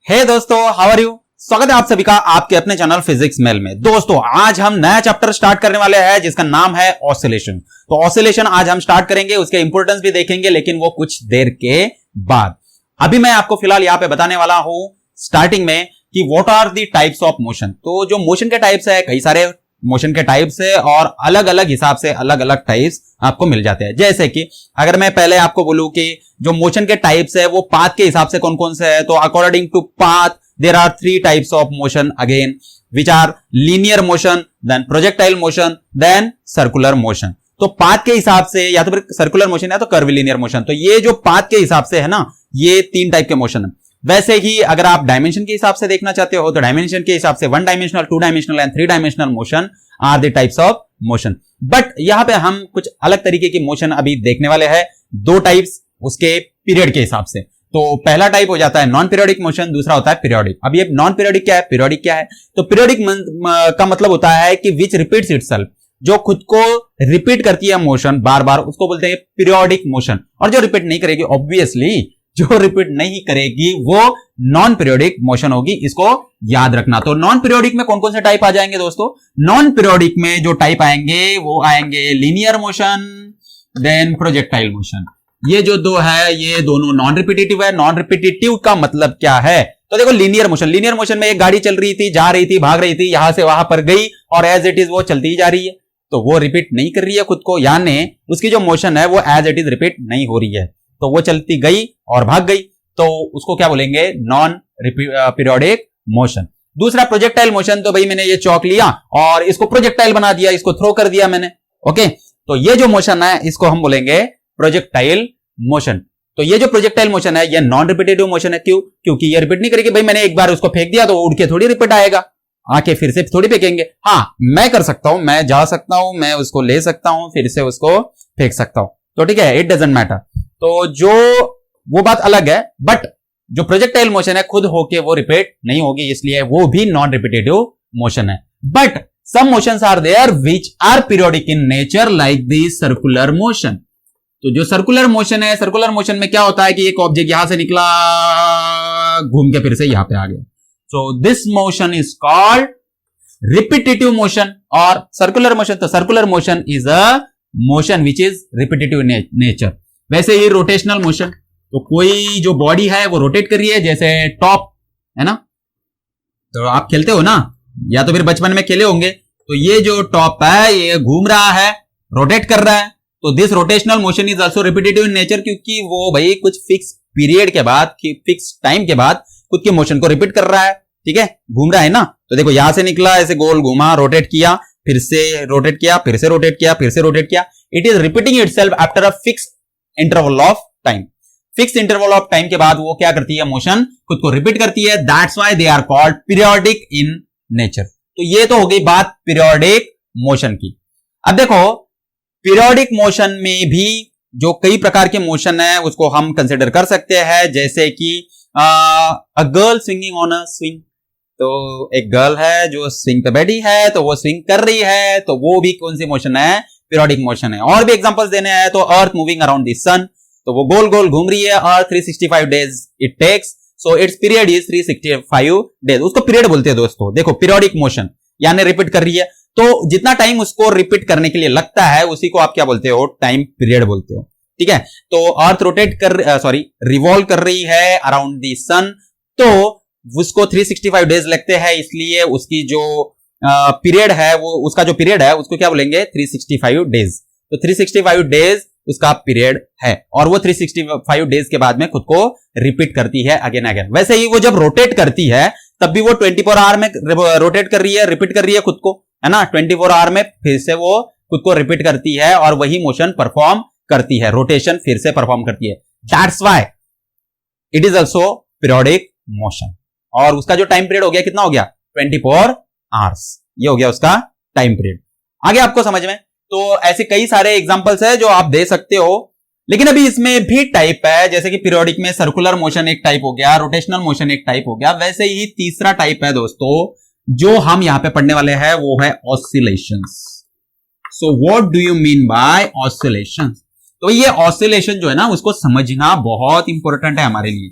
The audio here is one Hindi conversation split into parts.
हे दोस्तों, हाउ आर यू। स्वागत है आप सभी का आपके अपने चैनल फिजिक्स मेल में। दोस्तों आज हम नया चैप्टर स्टार्ट करने वाले हैं जिसका नाम है ऑसिलेशन। तो ऑसिलेशन आज हम स्टार्ट करेंगे, उसके इंपोर्टेंस भी देखेंगे, लेकिन वो कुछ देर के बाद। अभी मैं आपको फिलहाल यहां पे बताने वाला हूं स्टार्टिंग में कि what are the types of motion. तो जो मोशन के टाइप्स है, कई सारे मोशन के टाइप्स है और अलग अलग हिसाब से अलग अलग टाइप्स आपको मिल जाते हैं। जैसे कि अगर मैं पहले आपको बोलूं कि जो मोशन के टाइप्स है वो पाथ के हिसाब से कौन कौन से है, तो according to path there are 3 types of motion again, which are linear motion, then projectile motion, then circular motion. तो पाथ के हिसाब से या तो फिर सर्कुलर मोशन है तो कर्वीलिनियर मोशन। तो ये जो पाथ के हिसाब से है ना, ये 3 टाइप के मोशन है। वैसे ही अगर आप डायमेंशन के हिसाब से देखना चाहते हो तो डायमेंशन के हिसाब से 1 dimensional, 2 dimensional and 3 dimensional motion are the types of motion. But यहां पे हम कुछ अलग तरीके की मोशन अभी देखने वाले हैं, 2 टाइप्स उसके पीरियड के हिसाब से। तो पहला टाइप हो जाता है नॉन पीरियोडिक मोशन, दूसरा होता है पीरियोडिक। अब ये नॉन पीरियोडिक क्या है, पीरियोडिक क्या है? तो पीरियोडिक का मतलब होता है कि विच रिपीट्स इटसेल्फ, जो खुद को रिपीट करती है मोशन बार बार, उसको बोलते हैं पीरियोडिक मोशन। और जो रिपीट नहीं करेगी, ऑब्वियसली जो रिपीट नहीं करेगी वो नॉन पीरियोडिक मोशन होगी, इसको याद रखना। तो नॉन पीरियोडिक में कौन कौन से टाइप आ जाएंगे दोस्तों? नॉन पीरियोडिक में जो टाइप आएंगे वो आएंगे linear motion, then projectile motion. ये जो 2 है ये दोनों नॉन रिपीटेटिव है। नॉन रिपीटेटिव का मतलब क्या है? तो देखो लीनियर मोशन, लीनियर मोशन में एक गाड़ी चल रही थी, जा रही थी, भाग रही थी, यहां से वहां पर गई और एज इट इज वो चलती ही जा रही है, तो वो रिपीट नहीं कर रही है खुद को, यानी उसकी जो मोशन है वो एज इट इज रिपीट नहीं हो रही है। तो वो चलती गई और भाग गई, तो उसको क्या बोलेंगे? Non periodic motion. दूसरा प्रोजेक्टाइल मोशन, तो भाई मैंने ये चौक लिया और इसको प्रोजेक्टाइल बना दिया, इसको थ्रो कर दिया मैंने। ओके, तो ये जो मोशन है इसको हम बोलेंगे प्रोजेक्टाइल मोशन। तो ये जो प्रोजेक्टाइल मोशन है ये नॉन रिपीटेटिव मोशन है। क्यों? क्योंकि ये रिपीट नहीं करेगी। भाई मैंने एक बार उसको फेंक दिया तो उड़ के थोड़ी रिपीट आएगा, आके फिर से थोड़ी फेंकेंगे। हाँ, मैं कर सकता हूं, मैं जा सकता हूं, मैं उसको ले सकता हूं, फिर से उसको फेंक सकता हूं, तो ठीक है, इट डजंट मैटर। तो जो वो बात अलग है, बट जो प्रोजेक्टाइल मोशन है खुद होके वो रिपीट नहीं होगी, इसलिए वो भी नॉन रिपीटेटिव मोशन है। But some motions are there which are periodic in nature, like the circular motion. तो जो सर्कुलर मोशन है, सर्कुलर मोशन में क्या होता है कि एक ऑब्जेक्ट यहां से निकला, घूम के फिर से यहां पे आ गया। So this motion is called repetitive motion और सर्कुलर मोशन। तो circular motion is a motion which is repetitive nature. वैसे ही रोटेशनल मोशन, तो कोई जो बॉडी है वो रोटेट कर रही है, जैसे टॉप है ना, तो आप खेलते हो ना, या तो फिर बचपन में खेले होंगे, तो ये जो टॉप है ये घूम रहा है, रोटेट कर रहा है। तो this rotational motion is also repetitive in nature, क्योंकि वो भाई कुछ फिक्स पीरियड के बाद, फिक्स टाइम के बाद खुद के मोशन को रिपीट कर रहा है। ठीक है, घूम रहा है ना, तो देखो यहां से निकला, ऐसे गोल घूमा, रोटेट किया, फिर से रोटेट किया, फिर से रोटेट किया, फिर से रोटेट किया। It is repeating itself after a fix interval of time. Fix interval of time के बाद वो क्या करती है? मोशन खुद को रिपीट करती है। That's why they are called periodic in nature. तो ये तो हो गई बात पीरियोडिक मोशन की। अब देखो पीरियोडिक मोशन में भी जो कई प्रकार के मोशन है उसको हम कंसिडर कर सकते हैं, जैसे कि a girl swinging on a swing. तो एक गर्ल है जो स्विंग पे बैठी है, तो वो स्विंग कर रही है, तो वो भी कौन सी मोशन है? पीरियोडिक मोशन है। और भी एग्जांपल्स देने हैं, तो earth moving around the sun, तो वो गोल गोल घूम रही है और 365 days it takes, so its period is 365 days. उसको पीरियड बोलते हैं दोस्तों। देखो पीरियोडिक मोशन यानी रिपीट कर रही है, तो जितना टाइम उसको रिपीट करने के लिए लगता है उसी को आप क्या बोलते हो? टाइम पीरियड बोलते हो। ठीक है, तो अर्थ रोटेट रिवॉल्व कर रही है अराउंड द सन, तो उसको 365 डेज लगते हैं, इसलिए उसकी जो पीरियड है वो, उसका जो पीरियड है उसको क्या बोलेंगे? 365 डेज। तो 365 डेज उसका पीरियड है और वो 365 डेज के बाद में खुद को रिपीट करती है अगेन अगेन। वैसे ही वो जब रोटेट करती है तब भी वो 24 आवर में रोटेट कर रही है, रिपीट कर रही है खुद को, है ना। 24 आवर में फिर से वो खुद को रिपीट करती है और वही मोशन परफॉर्म करती है, रोटेशन फिर से परफॉर्म करती है। That's why it is also periodic motion. और उसका जो टाइम पीरियड हो गया, कितना हो गया? 24 आवर्स। ये हो गया उसका टाइम पीरियड। आगे आपको समझ में, तो ऐसे कई सारे एग्जांपल्स है जो आप दे सकते हो, लेकिन अभी इसमें भी टाइप है, जैसे कि पीरियोडिक में सर्कुलर मोशन एक टाइप हो गया, रोटेशनल मोशन एक टाइप हो गया। वैसे ही तीसरा टाइप है दोस्तों जो हम यहां पे पढ़ने वाले हैं, वो है oscillations. So what do you mean by oscillations? तो ये ऑसिलेशन जो है ना, उसको समझना बहुत इंपॉर्टेंट है हमारे लिए।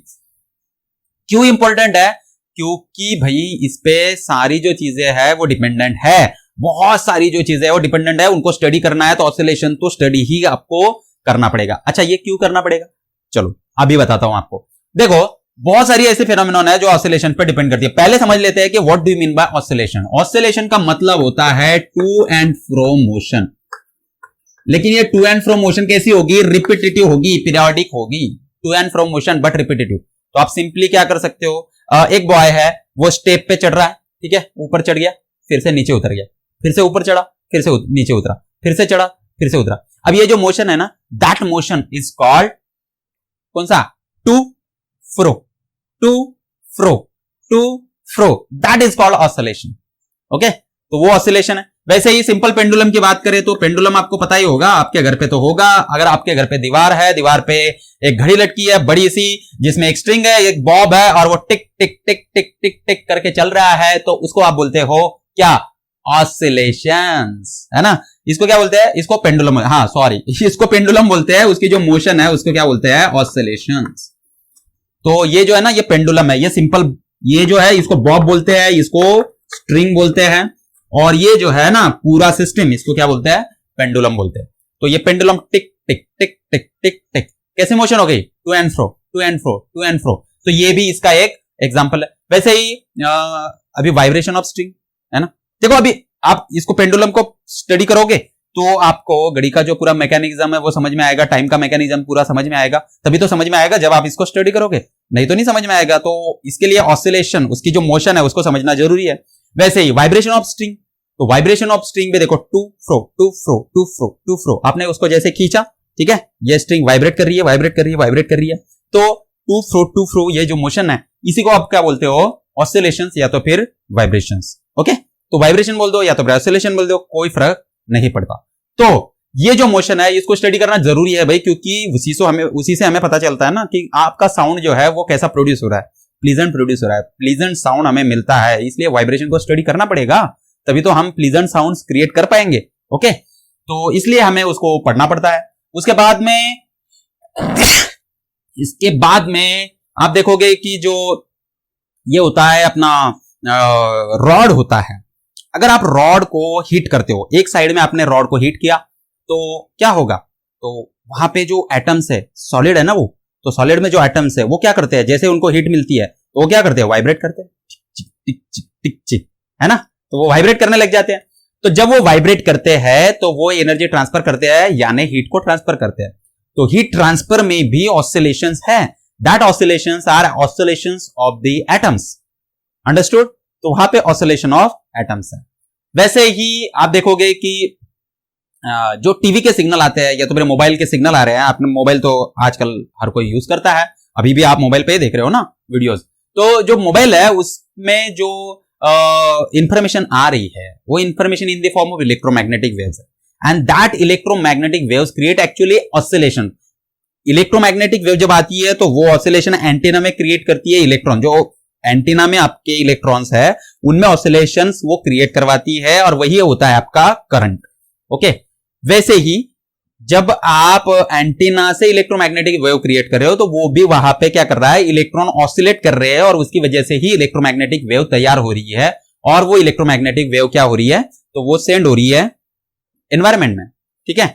क्यों इंपॉर्टेंट है? क्योंकि भाई इस पे सारी जो चीजें है वो डिपेंडेंट है, बहुत सारी जो चीजें है वो डिपेंडेंट है, उनको स्टडी करना है तो ऑसिलेशन तो स्टडी ही आपको करना पड़ेगा। अच्छा ये क्यों करना पड़ेगा, चलो अभी बताता हूं आपको। देखो बहुत सारी ऐसे फिनोमेनन है जो ऑसिलेशन पे डिपेंड करती है। पहले समझ लेते हैं कि what do you mean by oscillation. Oscillation का मतलब होता है टू एंड फ्रो मोशन, लेकिन ये टू एंड फ्रो मोशन कैसी होगी? रिपीटेटिव होगी, पीरियोडिक होगी, to and fro motion but repetitive. तो आप सिंपली क्या कर सकते हो, एक बॉय है वो स्टेप पे चढ़ रहा है, ठीक है, ऊपर चढ़ गया, फिर से नीचे उतर गया, फिर से ऊपर चढ़ा, फिर से नीचे उतरा, फिर से चढ़ा, फिर से उतरा। अब ये जो मोशन है ना, दैट मोशन इज कॉल्ड कौन सा? To fro, to fro, to fro, that is called oscillation. Okay, तो वो ऑसिलेशन है। वैसे ही सिंपल पेंडुलम की बात करें तो पेंडुलम आपको पता ही होगा, आपके घर पे तो होगा। अगर आपके घर पे दीवार है, दीवार पे एक घड़ी लटकी है बड़ी सी, जिसमें एक स्ट्रिंग है, एक बॉब है, और वो टिक टिक टिक टिक टिक टिक करके चल रहा है, तो उसको आप बोलते हो क्या? ऑसिलेशंस, है ना। इसको क्या बोलते हैं? इसको पेंडुलम, हाँ सॉरी, इसको पेंडुलम बोलते हैं। उसकी जो मोशन है उसको क्या बोलते हैं? ऑसिलेशंस। तो ये जो है ना, ये पेंडुलम है, ये सिंपल, ये जो है इसको बॉब बोलते हैं, इसको स्ट्रिंग बोलते हैं, और ये जो है ना पूरा सिस्टम, इसको क्या बोलते हैं? पेंडुलम बोलते हैं। तो ये पेंडुलम टिक टिक टिक टिक टिक टिक कैसे मोशन हो गई? To and fro, to and fro, to and fro. तो ये भी इसका एक एग्जांपल है। वैसे ही अभी वाइब्रेशन ऑफ स्ट्रिंग है ना, देखो अभी आप इसको पेंडुलम को स्टडी करोगे तो आपको घड़ी का जो पूरा मैकेनिज्म है वो समझ में आएगा, टाइम का मैकेनिज्म पूरा समझ में आएगा। तभी तो समझ में आएगा जब आप इसको स्टडी करोगे, नहीं तो नहीं समझ में आएगा। तो इसके लिए ऑसिलेशन, उसकी जो मोशन है उसको समझना जरूरी है। वैसे ही वाइब्रेशन ऑफ स्ट्रिंग, तो वाइब्रेशन ऑफ स्ट्रिंग में देखो to fro, to fro, to fro, to fro, आपने उसको जैसे खींचा, ठीक है, ये स्ट्रिंग वाइब्रेट कर रही है, वाइब्रेट कर रही है, वाइब्रेट कर रही है, तो टू फ्रो ये जो मोशन है इसी को आप क्या बोलते हो? ऑसिलेशंस या तो फिर वाइब्रेशंस। ओके, तो वाइब्रेशन बोल दो या तो ऑसिलेशन बोल दो, कोई फर्क नहीं पड़ता। तो ये जो मोशन है इसको स्टडी करना जरूरी है भाई, क्योंकि उसी से हमें पता चलता है ना कि आपका साउंड जो है वो कैसा प्रोड्यूस हो रहा है, प्लीजेंट प्रोड्यूस हो रहा है, प्लीजेंट साउंड हमें मिलता है, इसलिए वाइब्रेशन को स्टडी करना पड़ेगा, तभी तो हम प्लीजेंट साउंड्स क्रिएट कर पाएंगे। ओके, तो इसलिए हमें उसको पढ़ना पड़ता है। उसके बाद में इसके बाद में आप देखोगे कि जो ये होता है अपना रॉड होता है। अगर आप रॉड को हीट करते हो, एक साइड में आपने रॉड को हीट किया तो क्या होगा? तो वहां पे जो एटम्स है, सॉलिड है ना वो, तो सॉलिड में जो एटम्स है वो क्या करते हैं? जैसे उनको हीट मिलती है तो वो क्या करते हैं? वाइब्रेट करते हैं, टिक टिक टिक टिक टिक, है ना, तो वो वाइब्रेट करने लग जाते हैं। तो जब वो वाइब्रेट करते हैं तो वो एनर्जी ट्रांसफर करते हैं, यानी हीट को ट्रांसफर करते हैं। तो हीट ट्रांसफर में भी ऑसिलेशंस है, that oscillations are oscillations of the atoms, understood. तो वहां पे ऑसिलेशन ऑफ एटम्स है। वैसे ही आप देखोगे कि जो टीवी के सिग्नल आते हैं या तो मेरे मोबाइल के सिग्नल आ रहे हैं, आपने मोबाइल तो आजकल हर कोई यूज करता है, अभी भी आप मोबाइल पे ही देख रहे हो ना वीडियोस। तो जो मोबाइल है उसमें जो इंफॉर्मेशन आ रही है वो information in the form of electromagnetic waves है, and that electromagnetic waves create actually oscillation. Electromagnetic wave जब आती है तो वो ऑसिलेशन एंटीना में क्रिएट करती है, इलेक्ट्रॉन जो एंटीना में आपके इलेक्ट्रॉन्स है उनमें ऑसिलेशंस वो क्रिएट करवाती है, और वही होता है आपका करंट। ओके, वैसे ही जब आप एंटीना से इलेक्ट्रोमैग्नेटिक वेव क्रिएट कर रहे हो तो वो भी वहां पे क्या कर रहा है? इलेक्ट्रॉन ऑसिलेट कर रहे हैं, और उसकी वजह से ही इलेक्ट्रोमैग्नेटिक वेव तैयार हो रही है, और वो इलेक्ट्रोमैग्नेटिक वेव क्या हो रही है? तो वो सेंड हो रही है एनवायरमेंट में, ठीक है।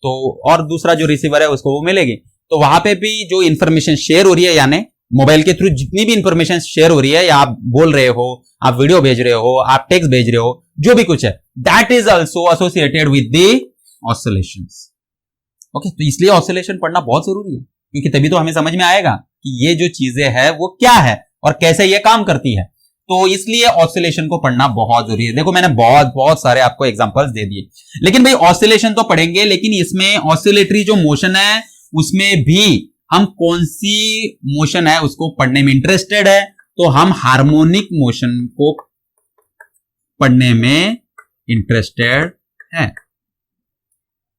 तो और दूसरा जो रिसीवर है उसको वो मिलेगी। तो वहां पे भी जो इंफॉर्मेशन शेयर हो रही है, यानी मोबाइल के थ्रू जितनी भी इंफॉर्मेशन शेयर हो रही है, या आप बोल रहे हो, आप वीडियो भेज रहे हो, आप टेक्स्ट भेज रहे हो, जो भी कुछ है, that is also associated with the oscillations. Okay, तो इसलिए ऑसिलेशन पढ़ना बहुत जरूरी है, क्योंकि तभी तो हमें समझ में आएगा कि ये जो चीजें है वो क्या है और कैसे ये काम करती है। तो इसलिए ऑसिलेशन को पढ़ना बहुत जरूरी है। देखो मैंने बहुत सारे आपको एग्जांपल्स दे दिए, लेकिन भाई ऑसिलेशन तो पढ़ेंगे, लेकिन इसमें ऑसिलेटरी जो मोशन है उसमें भी हम कौन सी मोशन है उसको पढ़ने में इंटरेस्टेड है, तो हम हार्मोनिक मोशन को पढ़ने में इंटरेस्टेड है।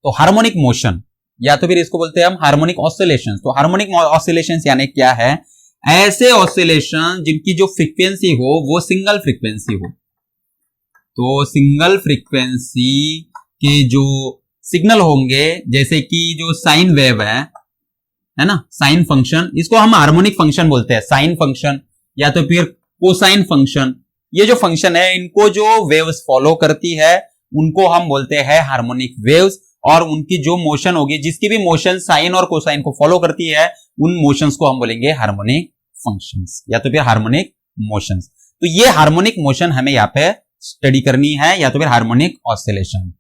तो हार्मोनिक मोशन या तो फिर इसको बोलते हैं हम हार्मोनिक ऑसिलेशंस। तो हार्मोनिक ऑसिलेशंस यानी क्या है? ऐसे ऑसिलेशन जिनकी जो फ्रीक्वेंसी हो वो सिंगल फ्रीक्वेंसी हो। तो सिंगल फ्रीक्वेंसी के जो सिग्नल होंगे, जैसे कि जो साइन वेव है ना, साइन फंक्शन, इसको हम हार्मोनिक फंक्शन बोलते हैं, साइन फंक्शन। या तो फिर कोसाइन फंक्शन। ये जो फंक्शन है इनको जो वेव्स फॉलो करती है उनको हम बोलते हैं हार्मोनिक वेव्स, और उनकी जो मोशन होगी, जिसकी भी मोशन साइन और कोसाइन को फॉलो करती है, उन मोशंस को हम बोलेंगे हार्मोनिक फंक्शंस या तो फिर हार्मोनिक मोशंस। तो ये हार्मोनिक मोशन हमें यहाँ पे स्टडी करनी है, या तो फिर हार्मोनिक ऑसिलेशन।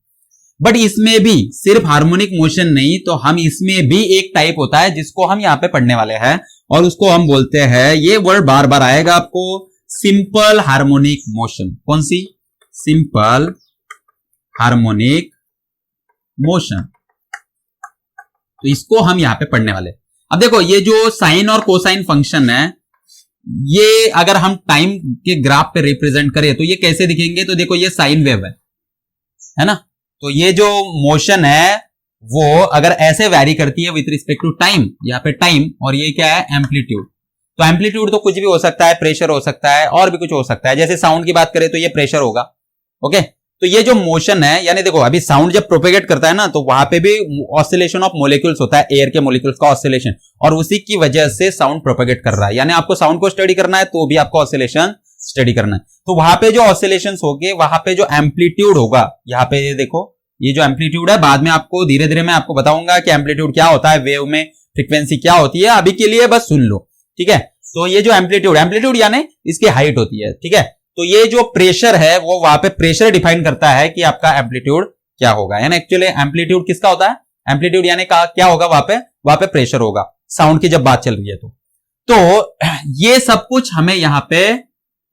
बट इसमें भी सिर्फ हार्मोनिक मोशन नहीं, तो हम इसमें भी एक टाइप होता है जिसको हम यहाँ पे पढ़ने वाले हैं, और उसको हम बोलते हैं, ये वर्ड बार बार आएगा आपको, सिंपल हार्मोनिक मोशन। कौन सी? Simple harmonic motion. तो इसको हम यहां पे पढ़ने वाले। अब देखो ये जो साइन और कोसाइन फंक्शन है, ये अगर हम टाइम के ग्राफ पे रिप्रेजेंट करें तो ये कैसे दिखेंगे? तो देखो ये साइन वेव है ना, तो ये जो मोशन है वो अगर ऐसे वैरी करती है विथ रिस्पेक्ट टू टाइम, यहाँ पे टाइम, और ये क्या है? एम्पलीट्यूड। तो एम्पलीट्यूड तो कुछ भी हो सकता है, प्रेशर हो सकता है, और भी कुछ हो सकता है। जैसे साउंड की बात करें तो ये प्रेशर होगा। ओके, तो ये जो मोशन है, यानी देखो अभी साउंड जब प्रोपेगेट करता है ना, तो वहां पे भी ऑसिलेशन ऑफ मोलिक्यूल्स होता है, एयर के मोलिक्यूल्स का ऑसिलेशन, और उसी की वजह से साउंड प्रोपेगेट कर रहा है। यानी आपको साउंड को स्टडी करना है तो भी आपको ऑसिलेशन स्टडी करना है। तो वहां पे जो ऑसिलेशंस होंगे, वहां पे जो एम्पलीट्यूड होगा, यहाँ पे ये देखो, ये जो एम्पलीट्यूड है, बाद में आपको धीरे धीरे मैं आपको बताऊंगा कि एम्पलीट्यूड क्या होता है, वेव में फ्रीक्वेंसी क्या होती है। अभी के लिए बस सुन लो, ठीक है। तो ये जो एम्पलीट्यूड यानी इसकी हाइट होती है, ठीक है। तो ये जो प्रेशर है वो वहां पे प्रेशर डिफाइन करता है कि आपका एम्पलीट्यूड क्या होगा। यानी एक्चुअली एम्पलीट्यूड किसका होता है? एम्पलीट्यूड यानी क्या होगा? वहां पे प्रेशर होगा, साउंड की जब बात चल रही है तो ये सब कुछ हमें यहां पे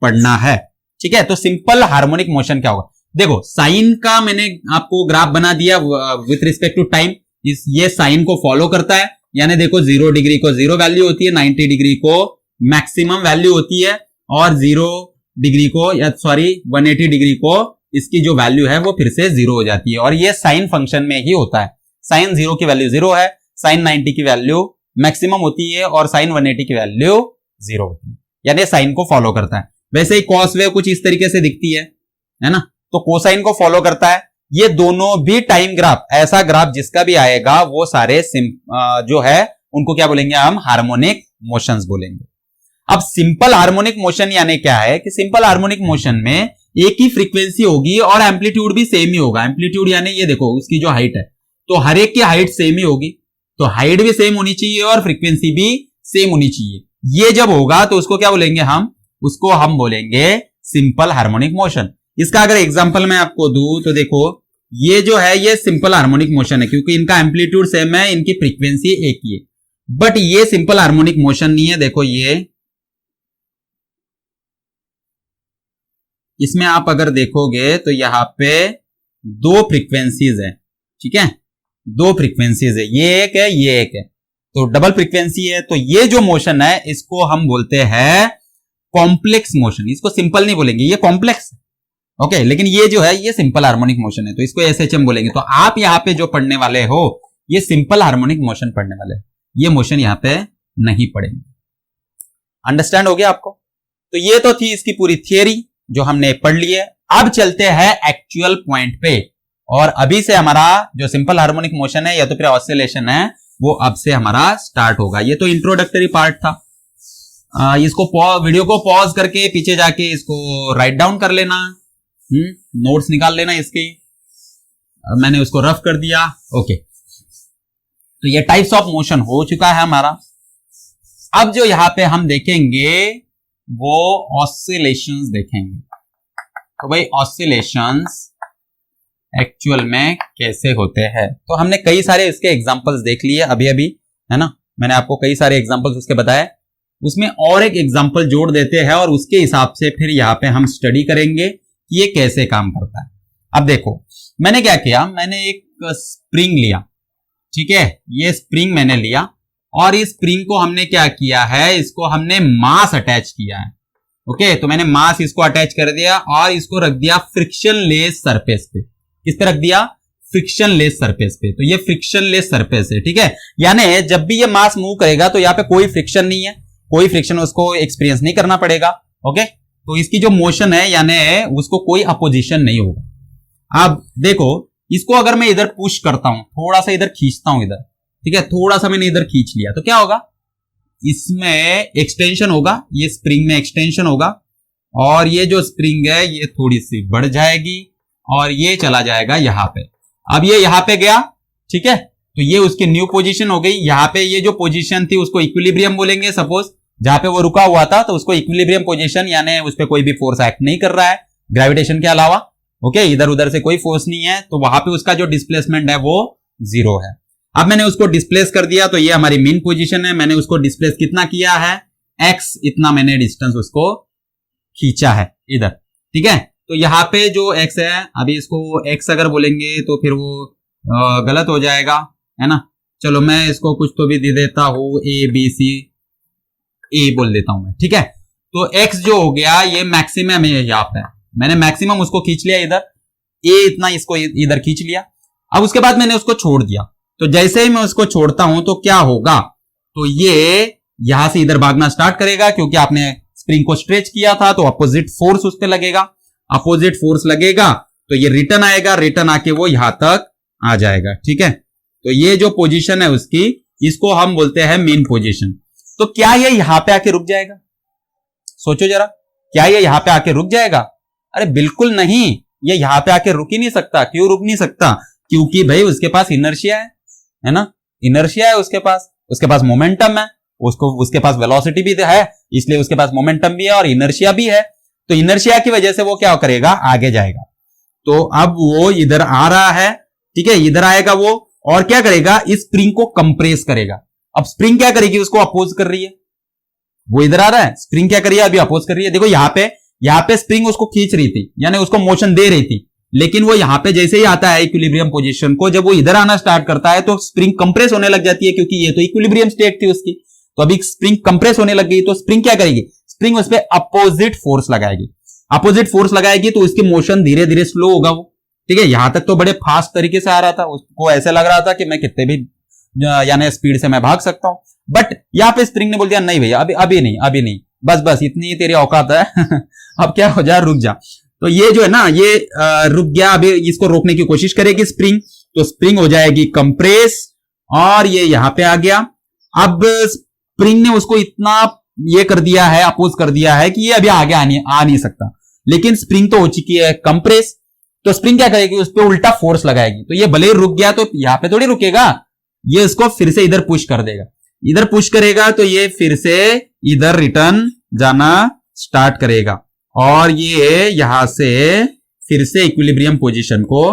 पढ़ना है, ठीक है। तो सिंपल हार्मोनिक मोशन क्या होगा? देखो साइन का मैंने आपको ग्राफ बना दिया विथ रिस्पेक्ट टू टाइम। ये साइन को फॉलो करता है, यानी देखो 0 डिग्री को 0 वैल्यू होती है, 90 डिग्री को मैक्सिमम वैल्यू होती है, और 0 डिग्री को, या सॉरी 180 डिग्री को इसकी जो वैल्यू है वो फिर से 0 हो जाती है। और ये साइन फंक्शन में ही होता है। साइन 0 की वैल्यू 0 है, साइन 90 की वैल्यू मैक्सिमम होती है, और साइन 180 की वैल्यू 0 होती है, यानी साइन को फॉलो करता है। वैसे ही कॉस वेव कुछ इस तरीके से दिखती है ना, तो कोसाइन को फॉलो करता है। ये दोनों भी टाइम ग्राफ, ऐसा ग्राफ जिसका भी आएगा वो सारे जो है उनको क्या बोलेंगे हम? हार्मोनिक मोशंस बोलेंगे। अब सिंपल हार्मोनिक मोशन यानी क्या है कि सिंपल हार्मोनिक मोशन में एक ही फ्रीक्वेंसी होगी और एम्पलीट्यूड भी सेम ही होगा। एम्पलीट्यूड यानी ये देखो उसकी जो हाइट है, तो हर एक की हाइट सेम ही होगी, तो हाइट भी सेम होनी चाहिए और फ्रीक्वेंसी भी सेम होनी चाहिए। ये जब होगा तो उसको क्या बोलेंगे हम? उसको हम बोलेंगे सिंपल हार्मोनिक मोशन। इसका अगर एग्जांपल मैं आपको दूं तो देखो ये जो है ये सिंपल हार्मोनिक मोशन है, क्योंकि इनका एम्पलीट्यूड सेम है, इनकी फ्रीक्वेंसी एक ही है। बट ये सिंपल हार्मोनिक मोशन नहीं है। देखो ये इसमें आप अगर देखोगे तो यहां पे 2 फ्रीक्वेंसीज है, ठीक है, 2 फ्रीक्वेंसीज है, ये एक है, ये एक है, तो डबल फ्रीक्वेंसी है। तो ये जो मोशन है इसको हम बोलते हैं कॉम्प्लेक्स मोशन। इसको सिंपल नहीं बोलेंगे, ये कॉम्प्लेक्स है, ओके। लेकिन ये जो है ये सिंपल हार्मोनिक मोशन है, तो इसको एसएचएम बोलेंगे। तो आप यहां पे जो पढ़ने वाले हो ये सिंपल हार्मोनिक मोशन पढ़ने वाले, ये मोशन यहां पे नहीं पढ़ेंगे। अंडरस्टैंड हो गया आपको? तो ये तो थी इसकी पूरी थियरी जो हमने पढ़ ली है। अब चलते हैं एक्चुअल पॉइंट पे, और अभी से हमारा जो सिंपल हार्मोनिक मोशन है या तो फिर ऑसिलेशन है वो अब से हमारा स्टार्ट होगा। ये तो इंट्रोडक्टरी पार्ट था। इसको वीडियो को पॉज करके पीछे जाके इसको राइट डाउन कर लेना, नोट्स निकाल लेना इसके। मैंने उसको रफ कर दिया, ओके। तो ये टाइप्स ऑफ मोशन हो चुका है हमारा। अब जो यहां पे हम देखेंगे वो ऑसिलेशंस देखेंगे। तो भाई ऑसिलेशंस एक्चुअल में कैसे होते हैं, तो हमने कई सारे इसके एग्जांपल्स देख लिए अभी अभी, है ना। मैंने आपको कई सारे एग्जांपल्स उसके बताए, उसमें और एक एग्जांपल जोड़ देते हैं और उसके हिसाब से फिर यहाँ पे हम स्टडी करेंगे कि ये कैसे काम करता है। अब देखो मैंने क्या किया, मैंने एक स्प्रिंग लिया, ठीक है, ये स्प्रिंग मैंने लिया, और इस स्प्रिंग को हमने क्या किया है, इसको हमने मास अटैच किया है, ओके। तो मैंने मास इसको अटैच कर दिया और इसको रख दिया फ्रिक्शन लेस सरफेस पे। किस पे रख दिया? फ्रिक्शन लेस सरफेस पे। तो ये फ्रिक्शन लेस सरफेस है, ठीक है। यानी जब भी ये मास मूव करेगा तो यहाँ पे कोई फ्रिक्शन नहीं है, कोई फ्रिक्शन उसको एक्सपीरियंस नहीं करना पड़ेगा, ओके। तो इसकी जो मोशन है यानी उसको कोई अपोजिशन नहीं होगा। अब देखो इसको अगर मैं इधर पुश करता हूं, थोड़ा सा इधर खींचता हूं इधर, ठीक है, थोड़ा सा मैंने इधर खींच लिया तो क्या होगा? इसमें एक्सटेंशन होगा, ये स्प्रिंग में एक्सटेंशन होगा और ये जो स्प्रिंग है ये थोड़ी सी बढ़ जाएगी और ये चला जाएगा यहां पे। अब ये यहां पे गया, ठीक है, तो ये उसकी न्यू पोजीशन हो गई। यहां पे ये जो पोजीशन थी उसको इक्विलिब्रियम बोलेंगे। सपोज जहां पे वो रुका हुआ था तो उसको इक्विलिब्रियम पोजीशन, यानी उस पर कोई भी फोर्स एक्ट नहीं कर रहा है ग्रेविटेशन के अलावा। ओके, इधर उधर से कोई फोर्स नहीं है, तो वहां पे उसका जो डिस्प्लेसमेंट है वो 0 है। अब मैंने उसको डिस्प्लेस कर दिया, तो ये हमारी मेन पोजीशन है। मैंने उसको डिस्प्लेस कितना किया है, x इतना मैंने डिस्टेंस उसको खींचा है इधर, ठीक है। तो यहाँ पे जो x है, अभी इसको x अगर बोलेंगे तो फिर वो गलत हो जाएगा, है ना। चलो मैं इसको कुछ तो भी दे देता हूं, ABC A बोल देता हूं मैं, ठीक है। तो x जो हो गया ये मैक्सिमम है, यहाँ पे मैंने मैक्सिमम उसको खींच लिया इधर, a इतना इसको इधर खींच लिया। अब उसके बाद मैंने उसको छोड़ दिया, तो जैसे ही मैं उसको छोड़ता हूं तो क्या होगा, तो ये यहां से इधर भागना स्टार्ट करेगा, क्योंकि आपने स्प्रिंग को स्ट्रेच किया था तो अपोजिट फोर्स उस पर लगेगा। अपोजिट फोर्स लगेगा तो ये रिटर्न आएगा, रिटर्न आके वो यहां तक आ जाएगा, ठीक है। तो ये जो पोजीशन है उसकी, इसको हम बोलते हैं मेन पोजीशन। तो क्या ये यहां पे आके रुक जाएगा, सोचो जरा, क्या ये यहां पे आके रुक जाएगा? अरे बिल्कुल नहीं, ये यहां पे आके रुक ही नहीं सकता। क्यों रुक नहीं सकता? क्योंकि भाई उसके पास इनर्शिया है ना, इनर्शिया है उसके पास मोमेंटम है, उसके पास वेलोसिटी भी है, इसलिए उसके पास मोमेंटम भी है और इनर्शिया भी है। तो इनर्शिया की वजह से वो क्या करेगा, आगे जाएगा। तो अब वो इधर आ रहा है, ठीक है, इधर आएगा वो और क्या करेगा, इस स्प्रिंग को कंप्रेस करेगा। अब स्प्रिंग क्या करेगी, उसको अपोज कर रही है, वो इधर आ रहा है, स्प्रिंग क्या कर रही है, अभी अपोज कर रही है। देखो यहाँ पे स्प्रिंग उसको खींच रही थी, यानी उसको मोशन दे रही थी, लेकिन वो यहां पे जैसे ही आता है इक्विलिब्रियम पोजीशन को, जब वो इधर आना स्टार्ट करता है तो स्प्रिंग कंप्रेस होने लग जाती है, क्योंकि ये तो इक्विलिब्रियम स्टेट थी उसकी। तो अभी स्प्रिंग कंप्रेस होने लग गई, तो स्प्रिंग क्या करेगी, स्प्रिंग उस पर अपोजिट फोर्स लगाएगी। अपोजिट फोर्स लगाएगी तो उसकी मोशन धीरे धीरे स्लो होगा वो, ठीक है। यहां तक तो बड़े फास्ट तरीके से आ रहा था, उसको ऐसे लग रहा था कि मैं कितने भी यानी स्पीड से मैं भाग सकता हूं। बट यहां पे स्प्रिंग ने बोल दिया नहीं भैया, अभी नहीं, बस इतनी ही तेरी औकात है अब क्या हो जा, रुक जा। तो ये जो है ना, ये रुक गया, अभी इसको रोकने की कोशिश करेगी स्प्रिंग, तो स्प्रिंग हो जाएगी कंप्रेस और ये यहां पे आ गया। अब स्प्रिंग ने उसको इतना ये कर दिया है, अपोज कर दिया है कि ये अभी आगे आ नहीं सकता, लेकिन स्प्रिंग तो हो चुकी है कंप्रेस। तो स्प्रिंग क्या करेगी, उस पर उल्टा फोर्स लगाएगी। तो ये भले ही रुक गया तो यहां पे थोड़ी रुकेगा, ये इसको फिर से इधर पुश कर देगा, इधर पुश करेगा तो ये फिर से इधर रिटर्न जाना स्टार्ट करेगा और ये यहां से फिर से इक्विलिब्रियम पोजीशन को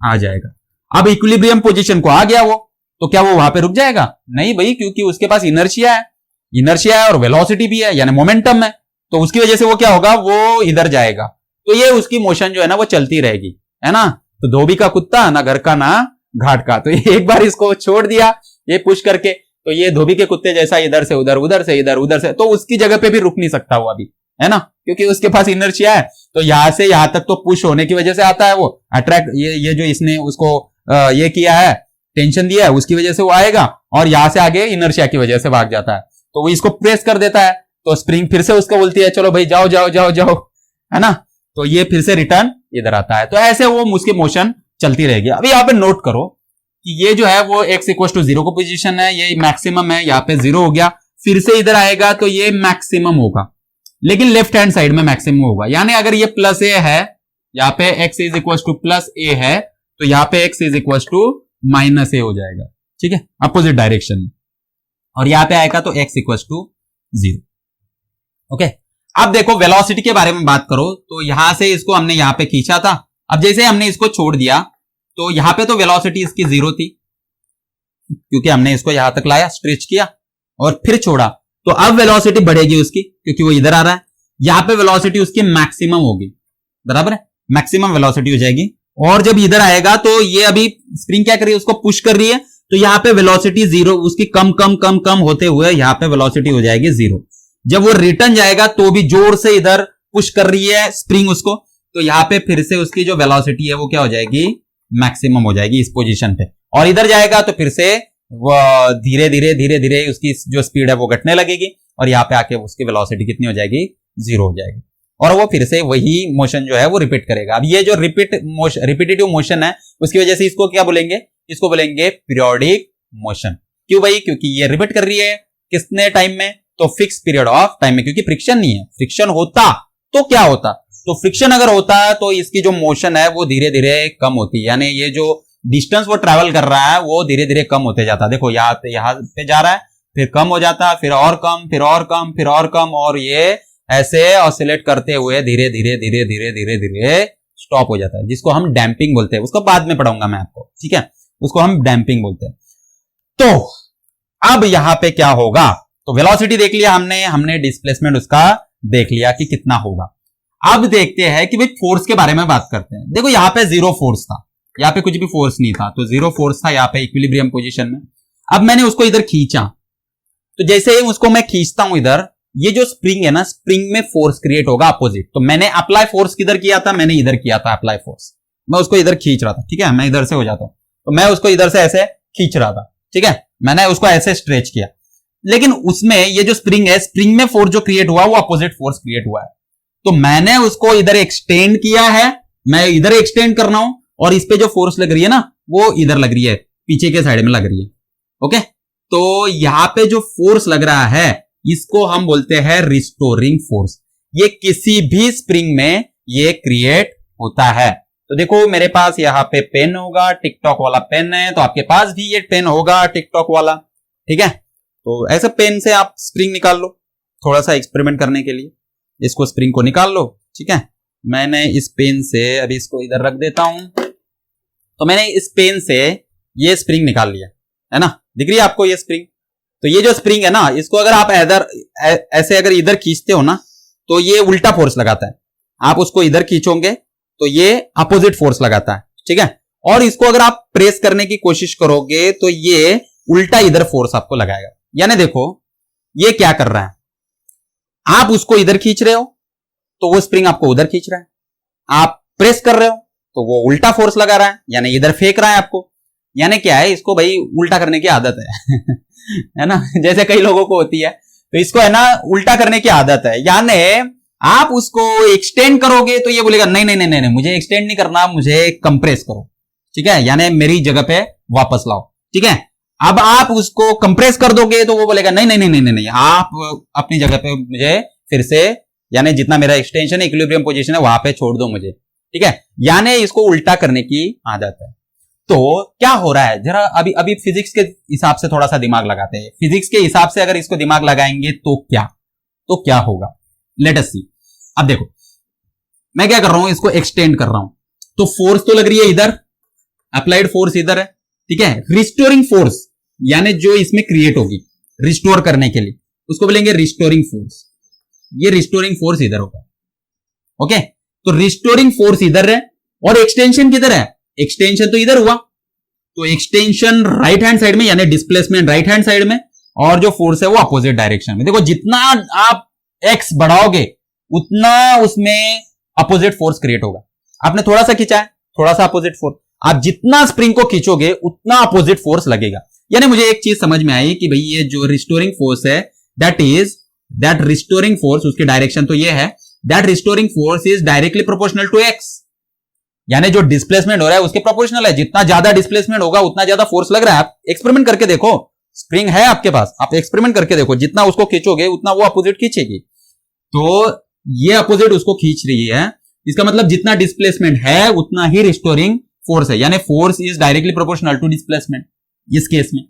आ जाएगा। अब इक्विलिब्रियम पोजीशन को आ गया वो, तो क्या वो वहां पे रुक जाएगा? नहीं भाई, क्योंकि उसके पास इनर्शिया है और वेलोसिटी भी है, यानी मोमेंटम है। तो उसकी वजह से वो क्या होगा, वो इधर जाएगा। तो ये उसकी मोशन जो है ना वो चलती रहेगी, है ना। तो धोबी का कुत्ता ना घर का ना घाट का। तो एक बार इसको छोड़ दिया ये पुश करके, तो ये धोबी के कुत्ते जैसा इधर से उधर, उधर से इधर, उधर से, तो उसकी जगह पे भी रुक नहीं सकता वो अभी, है ना, क्योंकि उसके पास इनर्शिया है। तो यहां से यहां तक तो पुश होने की वजह से आता है वो, अट्रैक्ट, ये जो इसने उसको ये किया है, टेंशन दिया है, उसकी वजह से वो आएगा और यहां से आगे इनर्शिया की वजह से भाग जाता है। तो वो इसको प्रेस कर देता है, तो स्प्रिंग फिर से उसको बोलती है चलो भाई जाओ जाओ जाओ जाओ, है ना। तो ये फिर से रिटर्न इधर आता है। तो ऐसे वो उसकी मोशन चलती रहेगी। अभी यहां पे नोट करो कि ये जो है वो x = 0 को पोजीशन है, ये मैक्सिमम है, यहाँ पे 0 हो गया, फिर से इधर आएगा तो ये मैक्सिमम होगा, लेकिन लेफ्ट हैंड साइड में मैक्सिमम होगा। यानी अगर ये प्लस ए है, यहाँ पे x = +a है, तो यहाँ पे x = -a हो जाएगा, ठीक है, अपोजिट डायरेक्शन में। और यहाँ पे आएगा तो x = 0। ओके, अब देखो वेलोसिटी के बारे में बात करो, तो यहां से इसको हमने यहाँ पे खींचा था। अब जैसे हमने इसको छोड़ दिया तो यहाँ पे तो वेलोसिटी इसकी 0 थी, क्योंकि हमने इसको यहां तक लाया, स्ट्रेच किया और फिर छोड़ा। तो अब वेलोसिटी बढ़ेगी उसकी, क्योंकि वो इधर आ रहा है। यहाँ पे वेलोसिटी उसकी मैक्सिमम होगी, बराबर है, मैक्सिमम वेलोसिटी हो जाएगी। और जब इधर आएगा तो ये अभी स्प्रिंग क्या कर रही है, उसको पुश कर रही है, तो यहाँ पे वेलोसिटी 0, उसकी कम कम कम कम होते हुए यहाँ पे वेलोसिटी हो जाएगी 0। जब वो रिटर्न जाएगा तो भी जोर से इधर पुश कर रही है स्प्रिंग उसको, तो यहाँ पे फिर से उसकी जो वेलोसिटी है वो क्या हो जाएगी, मैक्सिमम हो जाएगी इस पोजीशन पे। और इधर जाएगा तो फिर से वो धीरे धीरे उसकी जो स्पीड है वो घटने लगेगी और यहाँ पे आके उसकी वेलोसिटी कितनी हो जाएगी, 0 हो जाएगी। और वो फिर से वही मोशन जो है वो रिपीट करेगा। अब ये जो रिपीटेटिव मोशन है उसकी वजह से इसको क्या बोलेंगे, इसको बोलेंगे पीरियोडिक मोशन। क्यों भाई, क्योंकि ये रिपीट कर रही है कितने टाइम में? तो फिक्स पीरियड ऑफ टाइम में, क्योंकि फ्रिक्शन नहीं है। फ्रिक्शन होता तो क्या होता? तो फ्रिक्शन अगर होता है तो इसकी जो मोशन है वो धीरे धीरे कम होती है, यानी ये जो डिस्टेंस वो ट्रैवल कर रहा है वो धीरे धीरे कम होते जाता है। देखो यहाँ पे जा रहा है, फिर कम हो जाता है, फिर और कम, फिर और कम, फिर और कम, और ये ऐसे ऑसिलेट करते हुए धीरे धीरे धीरे धीरे धीरे धीरे स्टॉप हो जाता है, जिसको हम डैम्पिंग बोलते हैं। उसको बाद में पढ़ाऊंगा मैं आपको, ठीक है, उसको हम डैम्पिंग बोलते हैं। तो अब यहां पे क्या होगा? तो वेलोसिटी देख लिया हमने डिस्प्लेसमेंट उसका देख लिया कि कितना होगा। अब देखते हैं कि भाई फोर्स के बारे में बात करते हैं। देखो यहाँ पे जीरो फोर्स था, यहाँ पे कुछ भी फोर्स नहीं था, तो जीरो फोर्स था यहाँ पे इक्विलिब्रियम पोजीशन में। अब मैंने उसको इधर खींचा, तो जैसे ही उसको मैं खींचता हूं इधर, ये जो स्प्रिंग है ना, स्प्रिंग में फोर्स क्रिएट होगा अपोजिट। तो मैंने अप्लाई फोर्स किधर किया था? मैंने इधर किया था अप्लाई फोर्स। मैं उसको इधर खींच रहा था, ठीक है, मैं इधर से हो जाता हूं, तो मैं उसको इधर से ऐसे खींच रहा था, ठीक है, मैंने उसको ऐसे स्ट्रेच किया। लेकिन उसमें ये जो स्प्रिंग है, स्प्रिंग में फोर्स जो क्रिएट हुआ वो अपोजिट फोर्स क्रिएट हुआ है। तो मैंने उसको इधर एक्सटेंड किया है, मैं इधर एक्सटेंड कर रहा हूं, और इस पे जो फोर्स लग रही है ना वो इधर लग रही है, पीछे के साइड में लग रही है। ओके, तो यहां पे जो फोर्स लग रहा है इसको हम बोलते हैं रिस्टोरिंग फोर्स। ये किसी भी स्प्रिंग में ये क्रिएट होता है। तो देखो मेरे पास यहाँ पे पेन होगा, टिकटॉक वाला पेन है, तो आपके पास भी ये पेन होगा टिकटॉक वाला, ठीक है। तो ऐसे पेन से आप स्प्रिंग निकाल लो, थोड़ा सा एक्सपेरिमेंट करने के लिए इसको स्प्रिंग को निकाल लो, ठीक है। मैंने इस पेन से अभी इसको इधर रख देता हूं, तो मैंने इस पेन से ये स्प्रिंग निकाल लिया है ना, दिख रही है आपको ये स्प्रिंग? तो ये जो स्प्रिंग है ना, इसको अगर आप ऐसे अगर इधर खींचते हो ना तो ये उल्टा फोर्स लगाता है। आप उसको इधर खींचोगे तो ये अपोजिट फोर्स लगाता है, ठीक है। और इसको अगर आप प्रेस करने की कोशिश करोगे तो ये उल्टा इधर फोर्स आपको लगाएगा। यानी देखो ये क्या कर रहा है, आप उसको इधर खींच रहे हो तो वो स्प्रिंग आपको उधर खींच रहा है, आप प्रेस कर रहे हो तो वो उल्टा फोर्स लगा रहा है, यानी इधर फेंक रहा है आपको। यानी क्या है, इसको भाई उल्टा करने की आदत है है ना, जैसे कई लोगों को होती है, तो इसको है ना उल्टा करने की आदत है। यानी आप उसको एक्सटेंड करोगे तो ये बोलेगा नहीं नहीं नहीं नहीं, मुझे एक्सटेंड नहीं करना, मुझे कंप्रेस करो, ठीक है, यानी मेरी जगह पे वापस लाओ, ठीक है। अब आप उसको कंप्रेस कर दोगे तो वो बोलेगा नहीं नहीं नहीं नहीं नहीं, आप अपनी जगह पे मुझे फिर से, यानी जितना मेरा एक्सटेंशन इक्विलिब्रियम पोजीशन है वहां पे छोड़ दो मुझे, ठीक है। यानी इसको उल्टा करने की आदत है। तो क्या हो रहा है, जरा अभी फिजिक्स के हिसाब से थोड़ा सा दिमाग लगाते हैं। फिजिक्स के हिसाब से अगर इसको दिमाग लगाएंगे तो क्या होगा, लेट अस सी। अब देखो मैं क्या कर रहा हूं, इसको एक्सटेंड कर रहा हूं, तो फोर्स तो लग रही है इधर, अप्लाइड फोर्स इधर है, ठीक है। रिस्टोरिंग फोर्स यानी जो इसमें क्रिएट होगी रिस्टोर करने के लिए, उसको बोलेंगे रिस्टोरिंग फोर्स। ये रिस्टोरिंग फोर्स इधर होगा, ओके। तो रिस्टोरिंग फोर्स इधर है और एक्सटेंशन किधर है, एक्सटेंशन तो इधर हुआ, तो एक्सटेंशन राइट हैंड साइड में, यानी डिस्प्लेसमेंट राइट हैंड साइड में, और जो फोर्स है वो अपोजिट डायरेक्शन में। देखो जितना आप एक्स बढ़ाओगे उतना उसमें अपोजिट फोर्स क्रिएट होगा। आपने थोड़ा सा खींचा है, थोड़ा सा अपोजिट फोर्स, आप जितना स्प्रिंग को खींचोगे उतना अपोजिट फोर्स लगेगा। यानी मुझे एक चीज समझ में आई कि भाई ये जो रिस्टोरिंग फोर्स है दैट रिस्टोरिंग फोर्स, उसकी डायरेक्शन तो ये है, that restoring force is directly proportional to x. यानी जो डिस्प्लेसमेंट हो रहा है उसके प्रोपोर्शनल है, जितना ज्यादा डिस्प्लेसमेंट होगा उतना ज्यादा फोर्स लग रहा है। आप एक्सपेरिमेंट करके देखो, स्प्रिंग है आपके पास, आप एक्सपेरिमेंट करके देखो, जितना उसको खींचोगे उतना वो अपोजिट खींचेगी। तो ये अपोजिट उसको खींच रही है, इसका मतलब जितना डिस्प्लेसमेंट है उतना ही रिस्टोरिंग फोर्स है, यानी force is directly proportional to displacement इस केस में।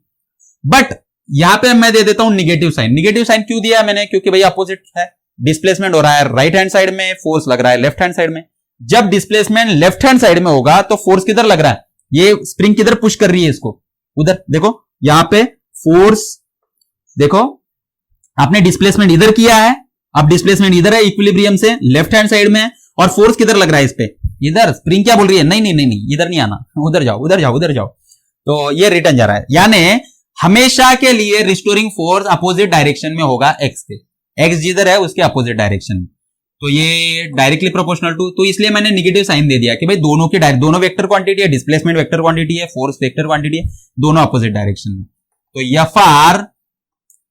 बट यहां पे मैं दे देता हूं निगेटिव साइन। निगेटिव साइन क्यों दिया मैंने, क्योंकि भाई अपोजिट है, डिस्प्लेसमेंट हो रहा है राइट हैंड साइड में, फोर्स लग रहा है लेफ्ट हैंड साइड में। जब डिस्प्लेसमेंट लेफ्ट हैंड साइड में होगा तो फोर्स किधर लग रहा है, ये स्प्रिंग किधर पुश कर रही है इसको, उधर। देखो यहां पे फोर्स, देखो आपने डिस्प्लेसमेंट इधर किया है, अब डिस्प्लेसमेंट इधर है इक्विलिब्रियम से लेफ्ट हैंड साइड में, और फोर्स किधर लग रहा है इस पे, इधर। स्प्रिंग क्या बोल रही है, नहीं नहीं नहीं नहीं, इधर नहीं आना, उधर जाओ उधर जाओ उधर जाओ, तो ये रिटर्न जा रहा है। यानी हमेशा के लिए रिस्टोरिंग फोर्स अपोजिट डायरेक्शन में होगा एक्स के, एक्स जिधर है उसके अपोजिट डायरेक्शन में। तो ये डायरेक्टली प्रोपोर्शनल टू, तो इसलिए मैंने नेगेटिव साइन दे दिया कि भाई दोनों वेक्टर क्वांटिटी है, डिस्प्लेसमेंट वेक्टर क्वांटिटी है, फोर्स वेक्टर क्वांटिटी है, दोनों अपोजिट डायरेक्शन में। तो F R